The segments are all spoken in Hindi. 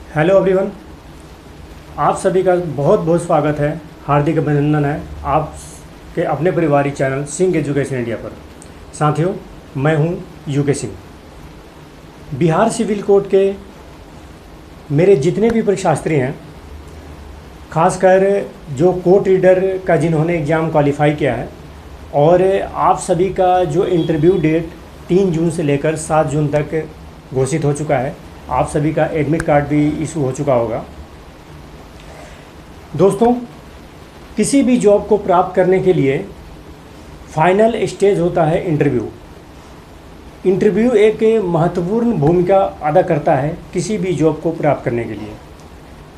हेलो एवरीवन, आप सभी का बहुत बहुत स्वागत है। हार्दिक अभिनंदन है आपके अपने पारिवारिक चैनल सिंह एजुकेशन इंडिया पर। साथियों, मैं हूं UK Singh. Bihar civil code के मेरे जितने भी परीक्षार्थी हैं, खासकर जो कोर्ट रीडर का जिन्होंने एग्ज़ाम क्वालिफाई किया है, और आप सभी का जो इंटरव्यू डेट 3 जून से लेकर 7 जून तक घोषित हो चुका है। आप सभी का एडमिट कार्ड भी इशू हो चुका होगा। दोस्तों, किसी भी जॉब को प्राप्त करने के लिए फाइनल स्टेज होता है इंटरव्यू। इंटरव्यू एक महत्वपूर्ण भूमिका अदा करता है किसी भी जॉब को प्राप्त करने के लिए।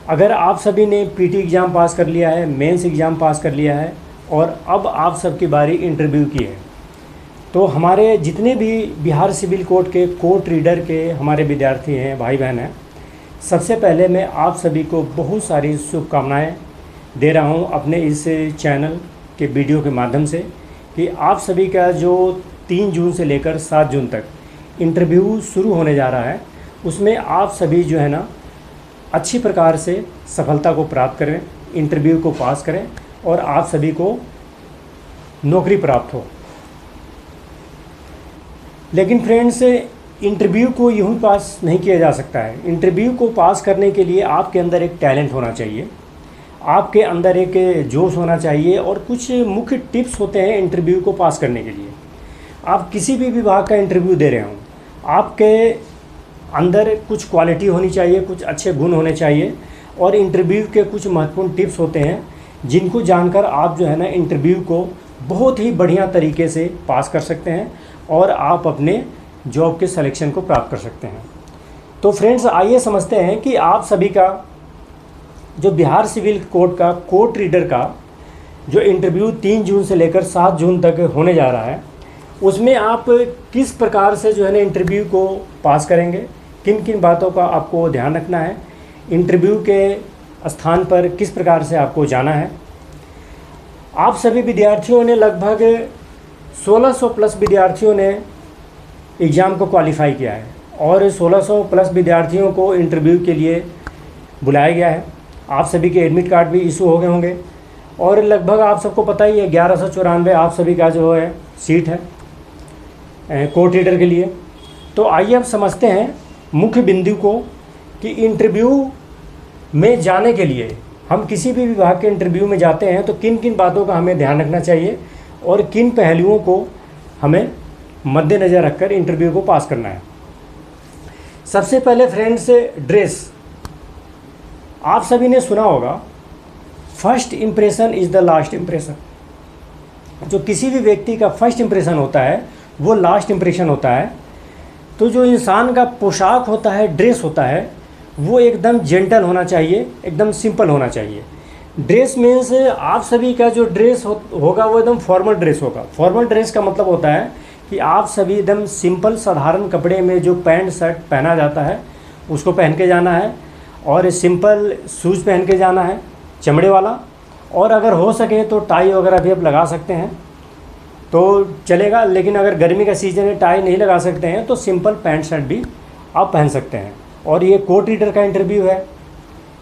अगर आप सभी ने पीटी एग्ज़ाम पास कर लिया है, मेंस एग्ज़ाम पास कर लिया है और अब आप सबकी बारी इंटरव्यू की है, तो हमारे जितने भी बिहार सिविल कोड के कोर्ट रीडर के हमारे विद्यार्थी हैं, भाई बहन हैं, सबसे पहले मैं आप सभी को बहुत सारी शुभकामनाएं दे रहा हूं अपने इस चैनल के वीडियो के माध्यम से कि आप सभी का जो 3 जून से लेकर 7 जून तक इंटरव्यू शुरू होने जा रहा है, उसमें आप सभी जो है ना अच्छी प्रकार से सफलता को प्राप्त करें, इंटरव्यू को पास करें और आप सभी को नौकरी प्राप्त हो। लेकिन फ्रेंड्स, इंटरव्यू को यूँ पास नहीं किया जा सकता है। इंटरव्यू को पास करने के लिए आपके अंदर एक टैलेंट होना चाहिए, आपके अंदर एक जोश होना चाहिए और कुछ मुख्य टिप्स होते हैं इंटरव्यू को पास करने के लिए। आप किसी भी विभाग का इंटरव्यू दे रहे हों, आपके अंदर कुछ क्वालिटी होनी चाहिए, कुछ अच्छे गुण होने चाहिए और इंटरव्यू के कुछ महत्वपूर्ण टिप्स होते हैं जिनको जानकर आप जो है ना इंटरव्यू को बहुत ही बढ़िया तरीके से पास कर सकते हैं और आप अपने जॉब के सिलेक्शन को प्राप्त कर सकते हैं। तो फ्रेंड्स, आइए समझते हैं कि आप सभी का जो बिहार सिविल कोड का कोर्ट रीडर का जो इंटरव्यू 3 जून से लेकर 7 जून तक होने जा रहा है, उसमें आप किस प्रकार से जो है ना इंटरव्यू को पास करेंगे, किन किन बातों का आपको ध्यान रखना है, इंटरव्यू के स्थान पर किस प्रकार से आपको जाना है। आप सभी विद्यार्थियों ने लगभग 1600 प्लस विद्यार्थियों ने एग्ज़ाम को क्वालिफाई किया है और 1600 प्लस विद्यार्थियों को इंटरव्यू के लिए बुलाया गया है। आप सभी के एडमिट कार्ड भी इशू हो गए होंगे और लगभग आप सबको पता ही है 1194 आप सभी का जो है सीट है कोर्ट रीडर के लिए। तो आइए अब समझते हैं मुख्य बिंदु को कि इंटरव्यू में जाने के लिए हम किसी भी विभाग के इंटरव्यू में जाते हैं तो किन किन बातों का हमें ध्यान रखना चाहिए और किन पहलुओं को हमें मद्देनज़र रखकर इंटरव्यू को पास करना है। सबसे पहले फ्रेंड्स, ड्रेस। आप सभी ने सुना होगा, first impression is the last impression. जो किसी भी व्यक्ति का फर्स्ट इम्प्रेशन होता है वो लास्ट इम्प्रेशन होता है। तो जो इंसान का पोशाक होता है, ड्रेस होता है, वो एकदम जेंटल होना चाहिए, एकदम सिंपल होना चाहिए। ड्रेस मीन्स आप सभी का जो ड्रेस होगा वो एकदम फॉर्मल ड्रेस होगा। फॉर्मल ड्रेस का मतलब होता है कि आप सभी एकदम सिंपल साधारण कपड़े में जो पैंट शर्ट पहना जाता है उसको पहन के जाना है और सिंपल शूज़ पहन के जाना है, चमड़े वाला। और अगर हो सके तो टाई वगैरह भी आप लगा सकते हैं तो चलेगा, लेकिन अगर गर्मी का सीज़न है, टाई नहीं लगा सकते हैं तो सिंपल पैंट शर्ट भी आप पहन सकते हैं। और ये कोर्ट रीडर का इंटरव्यू है,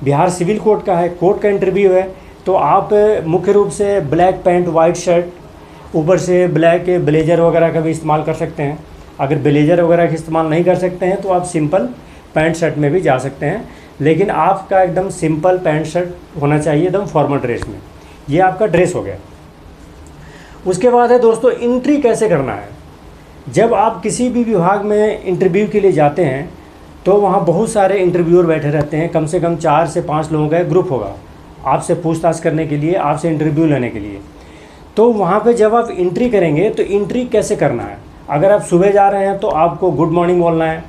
बिहार सिविल कोड का है, कोर्ट का इंटरव्यू है, तो आप मुख्य रूप से ब्लैक पैंट, वाइट शर्ट, ऊपर से ब्लैक ब्लेज़र वगैरह का भी इस्तेमाल कर सकते हैं। अगर ब्लेज़र वगैरह का इस्तेमाल नहीं कर सकते हैं तो आप सिंपल पैंट शर्ट में भी जा सकते हैं, लेकिन आपका एकदम सिंपल पैंट शर्ट होना चाहिए एकदम फॉर्मल ड्रेस में। ये आपका ड्रेस हो गया। उसके बाद है दोस्तों, एंट्री कैसे करना है। जब आप किसी भी विभाग में इंटरव्यू के लिए जाते हैं तो वहाँ बहुत सारे इंटरव्यूअर बैठे रहते हैं, कम से कम 4 से 5 लोगों का ग्रुप होगा आपसे पूछताछ करने के लिए, आपसे इंटरव्यू लेने के लिए। तो वहाँ पे जब आप एंट्री करेंगे तो एंट्री कैसे करना है। अगर आप सुबह जा रहे हैं तो आपको गुड मॉर्निंग बोलना है,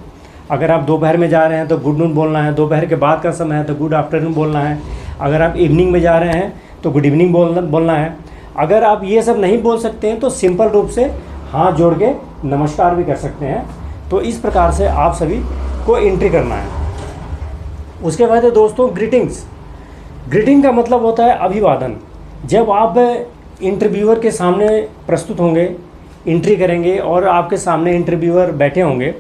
अगर आप दोपहर में जा रहे हैं तो गुड नून बोलना है, दोपहर के बाद का समय है तो गुड आफ्टरनून बोलना है, अगर आप इवनिंग में जा रहे हैं तो गुड इवनिंग बोलना है। अगर आप ये सब नहीं बोल सकते हैं तो सिंपल रूप से हाथ जोड़ के नमस्कार भी कर सकते हैं। तो इस प्रकार से आप सभी को एंट्री करना है। उसके बाद है दोस्तों ग्रीटिंग्स। ग्रीटिंग का मतलब होता है अभिवादन। जब आप इंटरव्यूअर के सामने प्रस्तुत होंगे, एंट्री करेंगे और आपके सामने इंटरव्यूअर बैठे होंगे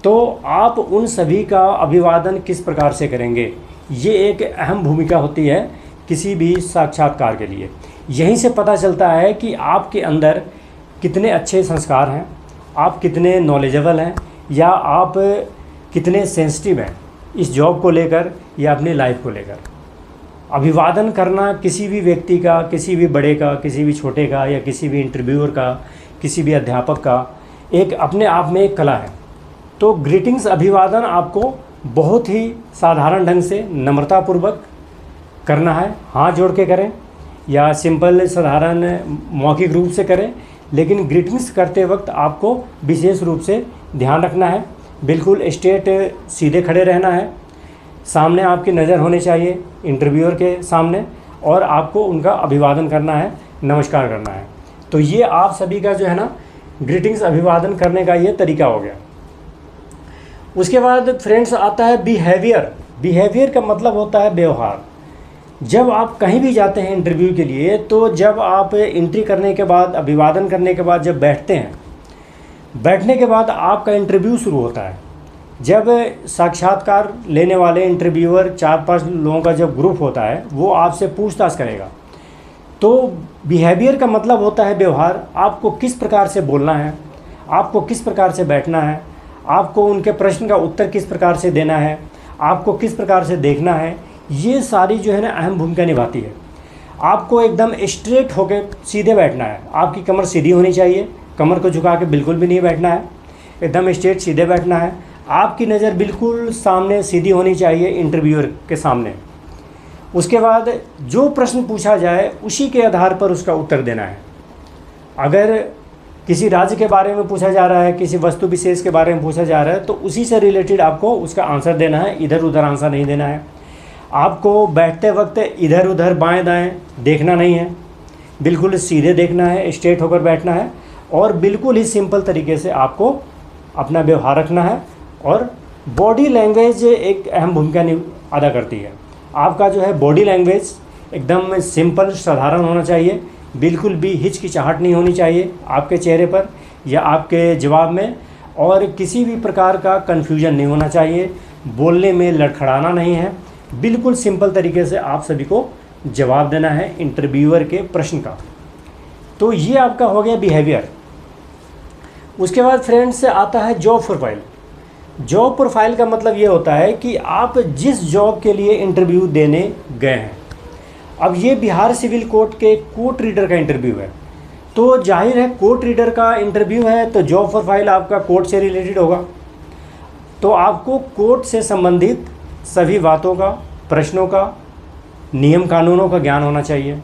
तो आप उन सभी का अभिवादन किस प्रकार से करेंगे, ये एक अहम भूमिका होती है किसी भी साक्षात्कार के लिए। यहीं से पता चलता है कि आपके अंदर कितने अच्छे संस्कार हैं, आप कितने नॉलेजेबल हैं, या आप कितने सेंसिटिव हैं इस जॉब को लेकर या अपनी लाइफ को लेकर। अभिवादन करना किसी भी व्यक्ति का, किसी भी बड़े का, किसी भी छोटे का, या किसी भी इंटरव्यूअर का, किसी भी अध्यापक का, एक अपने आप में एक कला है। तो ग्रीटिंग्स अभिवादन आपको बहुत ही साधारण ढंग से नम्रतापूर्वक करना है, हाथ जोड़ के करें या सिंपल साधारण मौखिक रूप से करें, लेकिन ग्रीटिंग्स करते वक्त आपको विशेष रूप से ध्यान रखना है। बिल्कुल स्ट्रेट सीधे खड़े रहना है, सामने आपकी नज़र होनी चाहिए इंटरव्यूअर के सामने, और आपको उनका अभिवादन करना है, नमस्कार करना है। तो ये आप सभी का जो है ना ग्रीटिंग्स अभिवादन करने का ये तरीका हो गया। उसके बाद फ्रेंड्स आता है बिहेवियर। बिहेवियर का मतलब होता है व्यवहार। जब आप कहीं भी जाते हैं इंटरव्यू के लिए, तो जब आप एंट्री करने के बाद, अभिवादन करने के बाद जब बैठते हैं, बैठने के बाद आपका इंटरव्यू शुरू होता है। जब साक्षात्कार लेने वाले इंटरव्यूअर 4-5 लोगों का जब ग्रुप होता है, वो आपसे पूछताछ करेगा। तो बिहेवियर का मतलब होता है व्यवहार। आपको किस प्रकार से बोलना है, आपको किस प्रकार से बैठना है, आपको उनके प्रश्न का उत्तर किस प्रकार से देना है, आपको किस प्रकार से देखना है, ये सारी जो है ना अहम भूमिका निभाती है। आपको एकदम स्ट्रेट होकर सीधे बैठना है, आपकी कमर सीधी होनी चाहिए, कमर को झुका के बिल्कुल भी नहीं बैठना है, एकदम स्ट्रेट सीधे बैठना है। आपकी नज़र बिल्कुल सामने सीधी होनी चाहिए इंटरव्यूअर के सामने। उसके बाद जो प्रश्न पूछा जाए उसी के आधार पर उसका उत्तर देना है। अगर किसी राज्य के बारे में पूछा जा रहा है, किसी वस्तु विशेष के बारे में पूछा जा रहा है, तो उसी से रिलेटेड आपको उसका आंसर देना है, इधर उधर आंसर नहीं देना है। आपको बैठते वक्त इधर उधर बाएं दाएं देखना नहीं है, बिल्कुल सीधे देखना है, स्ट्रेट होकर बैठना है, और बिल्कुल ही सिंपल तरीके से आपको अपना व्यवहार रखना है। और बॉडी लैंग्वेज एक अहम भूमिका अदा करती है। आपका जो है बॉडी लैंग्वेज एकदम सिंपल साधारण होना चाहिए, बिल्कुल भी हिचकिचाहट नहीं होनी चाहिए आपके चेहरे पर या आपके जवाब में, और किसी भी प्रकार का कन्फ्यूजन नहीं होना चाहिए, बोलने में लड़खड़ाना नहीं है, बिल्कुल सिंपल तरीके से आप सभी को जवाब देना है इंटरव्यूअर के प्रश्न का। तो ये आपका हो गया बिहेवियर। उसके बाद फ्रेंड्स आता है जॉब प्रोफाइल। जॉब प्रोफाइल का मतलब ये होता है कि आप जिस जॉब के लिए इंटरव्यू देने गए हैं। अब ये बिहार सिविल कोर्ट के कोर्ट रीडर का इंटरव्यू है, तो जाहिर है कोर्ट रीडर का इंटरव्यू है, तो जॉब प्रोफाइल आपका कोर्ट से रिलेटेड होगा। तो आपको कोर्ट से संबंधित सभी बातों का, प्रश्नों का, नियम कानूनों का ज्ञान होना चाहिए।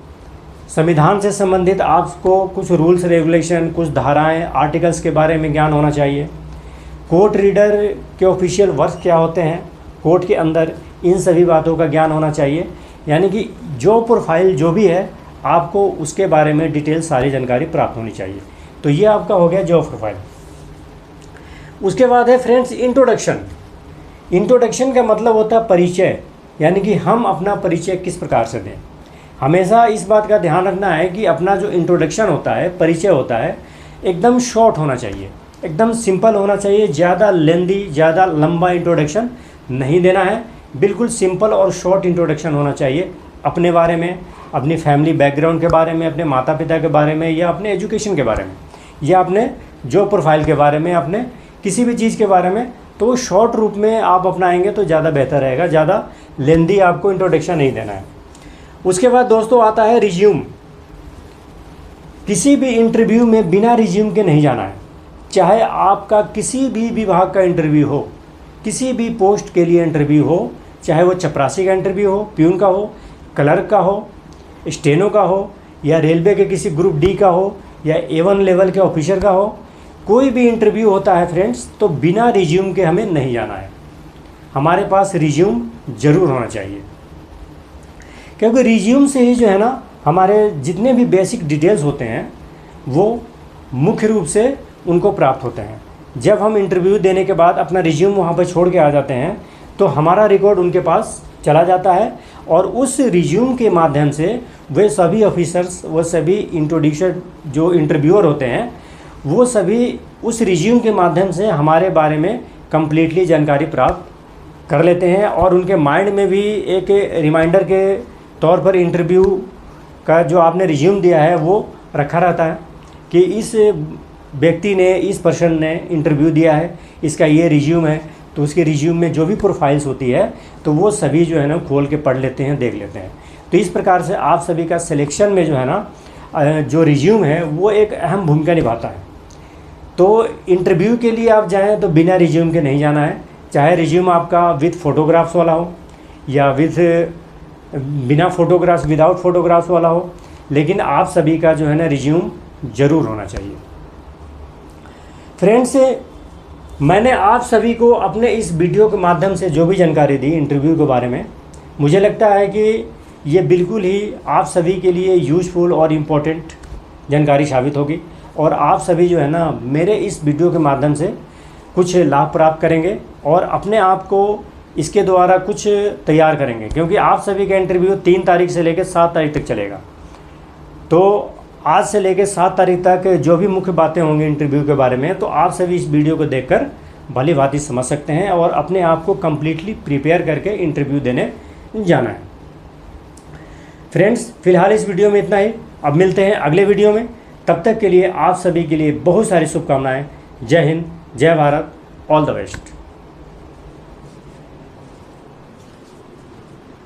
संविधान से संबंधित आपको कुछ रूल्स रेगुलेशन, कुछ धाराएं, आर्टिकल्स के बारे में ज्ञान होना चाहिए। कोर्ट रीडर के ऑफिशियल वर्क क्या होते हैं कोर्ट के अंदर, इन सभी बातों का ज्ञान होना चाहिए। यानी कि जॉब प्रोफाइल जो भी है, आपको उसके बारे में डिटेल सारी जानकारी प्राप्त होनी चाहिए। तो ये आपका हो गया जॉब प्रोफाइल। उसके बाद है फ्रेंड्स इंट्रोडक्शन। इंट्रोडक्शन का मतलब होता है परिचय, यानी कि हम अपना परिचय किस प्रकार से दें। हमेशा इस बात का ध्यान रखना है कि अपना जो इंट्रोडक्शन होता है, परिचय होता है, एकदम शॉर्ट होना चाहिए, एकदम सिंपल होना चाहिए। ज़्यादा लेंदी, ज़्यादा लंबा इंट्रोडक्शन नहीं देना है, बिल्कुल सिंपल और शॉर्ट इंट्रोडक्शन होना चाहिए अपने बारे में, अपनी फैमिली बैकग्राउंड के बारे में, अपने माता पिता के बारे में, या अपने एजुकेशन के बारे में, या अपने जॉब प्रोफाइल के बारे में, अपने किसी भी चीज़ के बारे में। तो शॉर्ट रूप में आप अपनाएंगे तो ज़्यादा बेहतर रहेगा, ज़्यादा लेंदी आपको इंट्रोडक्शन नहीं देना है। उसके बाद दोस्तों आता है रिज्यूम। किसी भी इंटरव्यू में बिना रिज्यूम के नहीं जाना है, चाहे आपका किसी भी विभाग का इंटरव्यू हो, किसी भी पोस्ट के लिए इंटरव्यू हो, चाहे वो चपरासी का इंटरव्यू हो, प्यून का हो, क्लर्क का हो, स्टेनो का हो, या रेलवे के किसी ग्रुप डी का हो, या A1 लेवल के ऑफिसर का हो, कोई भी इंटरव्यू होता है फ्रेंड्स, तो बिना रिज्यूम के हमें नहीं जाना है। हमारे पास रिज्यूम ज़रूर होना चाहिए, क्योंकि रिज्यूम से ही जो है ना हमारे जितने भी बेसिक डिटेल्स होते हैं वो मुख्य रूप से उनको प्राप्त होते हैं। जब हम इंटरव्यू देने के बाद अपना रिज्यूम वहाँ पर छोड़ के आ जाते हैं, तो हमारा रिकॉर्ड उनके पास चला जाता है, और उस रिज्यूम के माध्यम से वे सभी ऑफिसर्स, वो सभी इंट्रोड्यूसर जो इंटरव्यूअर होते हैं, वो सभी उस रिज्यूम के माध्यम से हमारे बारे में कम्प्लीटली जानकारी प्राप्त कर लेते हैं और उनके माइंड में भी एक रिमाइंडर के तौर पर इंटरव्यू का जो आपने रिज्यूम दिया है वो रखा रहता है कि इस व्यक्ति ने, इस पर्सन ने इंटरव्यू दिया है, इसका ये रिज्यूम है। तो उसके रिज्यूम में जो भी प्रोफाइल्स होती है तो वो सभी जो है ना खोल के पढ़ लेते हैं, देख लेते हैं। तो इस प्रकार से आप सभी का सिलेक्शन में जो है ना जो रिज्यूम है वो एक अहम भूमिका निभाता है। तो इंटरव्यू के लिए आप जाएँ तो बिना रिज्यूम के नहीं जाना है, चाहे रिज्यूम आपका विथ फ़ोटोग्राफ्स वाला हो या बिना फ़ोटोग्राफ्स, विदाउट फ़ोटोग्राफ्स वाला हो, लेकिन आप सभी का जो है ना रिज्यूम ज़रूर होना चाहिए। फ्रेंड्स, मैंने आप सभी को अपने इस वीडियो के माध्यम से जो भी जानकारी दी इंटरव्यू के बारे में, मुझे लगता है कि ये बिल्कुल ही आप सभी के लिए यूज़फुल और इम्पोर्टेंट जानकारी साबित होगी और आप सभी जो है ना मेरे इस वीडियो के माध्यम से कुछ लाभ प्राप्त करेंगे और अपने आप को इसके द्वारा कुछ तैयार करेंगे, क्योंकि आप सभी का इंटरव्यू 3 तारीख से लेकर 7 तारीख तक चलेगा। तो आज से लेकर 7 तारीख तक जो भी मुख्य बातें होंगी इंटरव्यू के बारे में, तो आप सभी इस वीडियो को देखकर भली भांति समझ सकते हैं और अपने आप को कम्प्लीटली प्रिपेयर करके इंटरव्यू देने जाना है। फ्रेंड्स, फ़िलहाल इस वीडियो में इतना ही। अब मिलते हैं अगले वीडियो में। तब तक के लिए आप सभी के लिए बहुत सारी शुभकामनाएँ। जय हिंद, जय भारत, ऑल द बेस्ट।